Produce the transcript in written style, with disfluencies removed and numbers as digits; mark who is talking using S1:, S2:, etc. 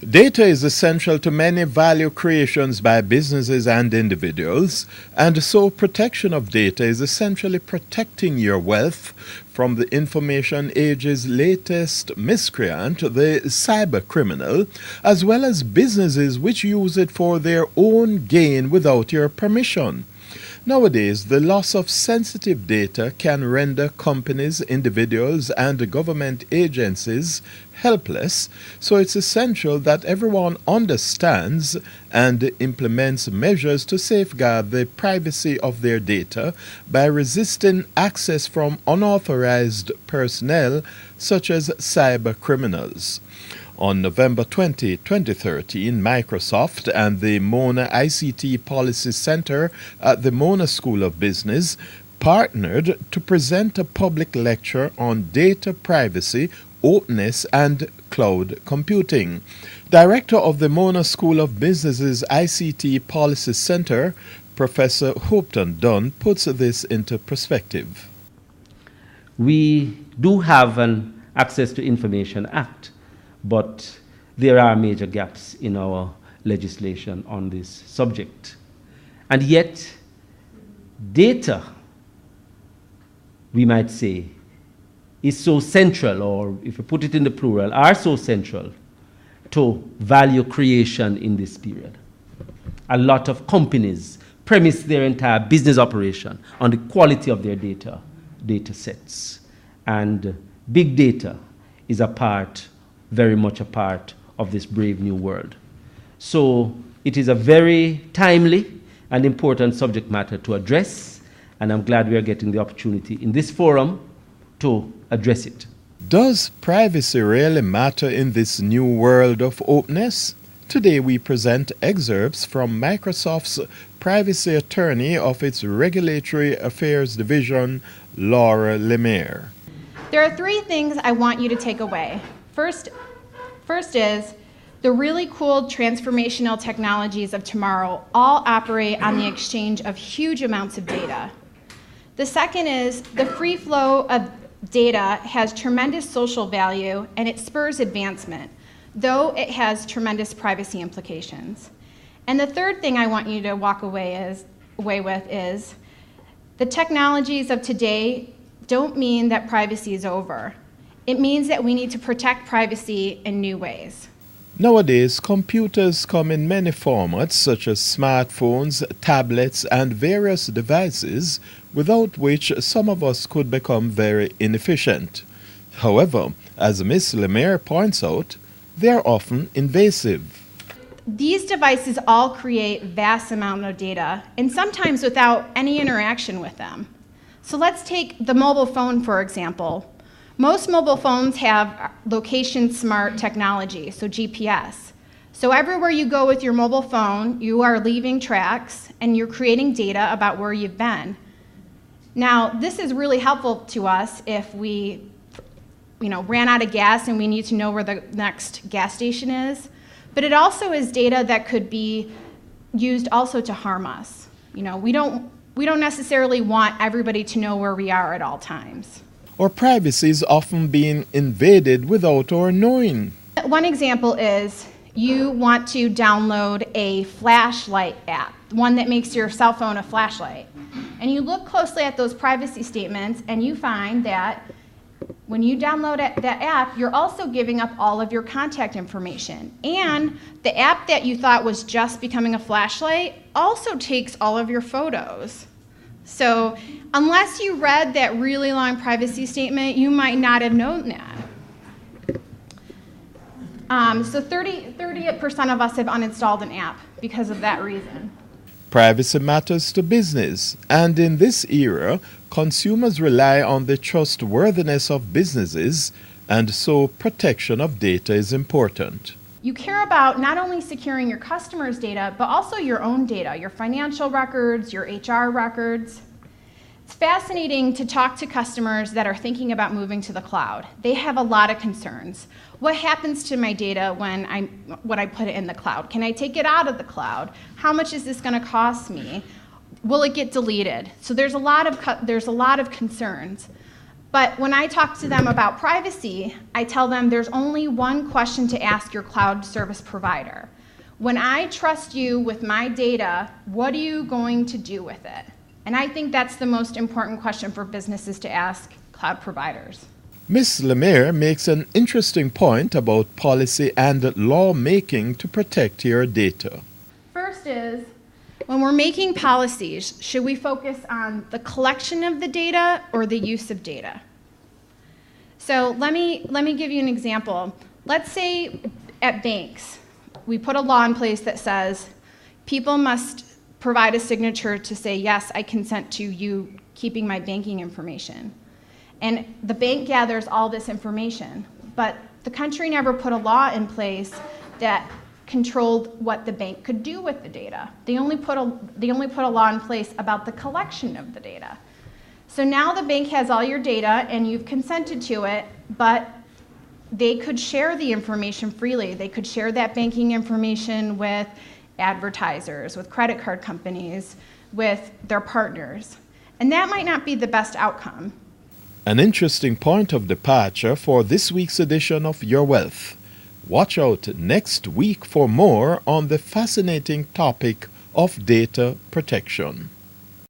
S1: Data is essential to many value creations by businesses and individuals, and so protection of data is essentially protecting your wealth from the information age's latest miscreant, the cyber criminal, as well as businesses which use it for their own gain without your permission. Nowadays, the loss of sensitive data can render companies, individuals, and government agencies helpless, so it's essential that everyone understands and implements measures to safeguard the privacy of their data by resisting access from unauthorized personnel such as cyber criminals. On November 20, 2013, Microsoft and the Mona ICT Policy Center at the Mona School of Business partnered to present a public lecture on data privacy, openness, and cloud computing. Director of the Mona School of Business's ICT Policy Center, Professor Hopton Dunn, puts this into perspective.
S2: We do have an Access to Information Act, but there are major gaps in our legislation on this subject. And yet, data, we might say, is so central, or if you put it in the plural, are so central to value creation in this period. A lot of companies premise their entire business operation on the quality of their data sets. And big data is very much a part of this brave new world. So it is a very timely and important subject matter to address, and I'm glad we are getting the opportunity in this forum to address it.
S1: Does privacy really matter in this new world of openness? Today we present excerpts from Microsoft's privacy attorney of its Regulatory Affairs Division, Laura Lemaire.
S3: There are three things I want you to take away. First is the really cool transformational technologies of tomorrow all operate on the exchange of huge amounts of data. The second is the free flow of data has tremendous social value and it spurs advancement, though it has tremendous privacy implications. And the third thing I want you to walk away with is the technologies of today don't mean that privacy is over. It means that we need to protect privacy in new ways.
S1: Nowadays, computers come in many formats such as smartphones, tablets, and various devices without which some of us could become very inefficient. However, as Ms. Lemaire points out, they are often invasive.
S3: These devices all create vast amounts of data, and sometimes without any interaction with them. So let's take the mobile phone, for example. Most mobile phones have location smart technology, so GPS. So everywhere you go with your mobile phone, you are leaving tracks and you're creating data about where you've been. Now, this is really helpful to us if we ran out of gas and we need to know where the next gas station is. But it also is data that could be used also to harm us. We don't necessarily want everybody to know where we are at all times.
S1: Our privacy is often being invaded without our knowing.
S3: One example is you want to download a flashlight app, one that makes your cell phone a flashlight. And you look closely at those privacy statements and you find that when you download that app, you're also giving up all of your contact information. And the app that you thought was just becoming a flashlight also takes all of your photos. So unless you read that really long privacy statement, you might not have known that. So 30% of us have uninstalled an app because of that reason.
S1: Privacy matters to business, and in this era, consumers rely on the trustworthiness of businesses, and so protection of data is important.
S3: You care about not only securing your customers' data, but also your own data, your financial records, your HR records. It's fascinating to talk to customers that are thinking about moving to the cloud. They have a lot of concerns. What happens to my data when I put it in the cloud? Can I take it out of the cloud? How much is this going to cost me? Will it get deleted? So there's a lot of concerns. But when I talk to them about privacy, I tell them there's only one question to ask your cloud service provider. When I trust you with my data, what are you going to do with it? And I think that's the most important question for businesses to ask cloud providers.
S1: Ms. Lemire makes an interesting point about policy and law making to protect your data.
S3: First is, when we're making policies, should we focus on the collection of the data or the use of data? So let me give you an example. Let's say at banks, we put a law in place that says people must provide a signature to say, yes, I consent to you keeping my banking information. And the bank gathers all this information, but the country never put a law in place that controlled what the bank could do with the data. They only put a law in place about the collection of the data. So now the bank has all your data and you've consented to it, but they could share the information freely. They could share that banking information with advertisers, with credit card companies, with their partners. And that might not be the best outcome.
S1: An interesting point of departure for this week's edition of Your Wealth. Watch out next week for more on the fascinating topic of data protection.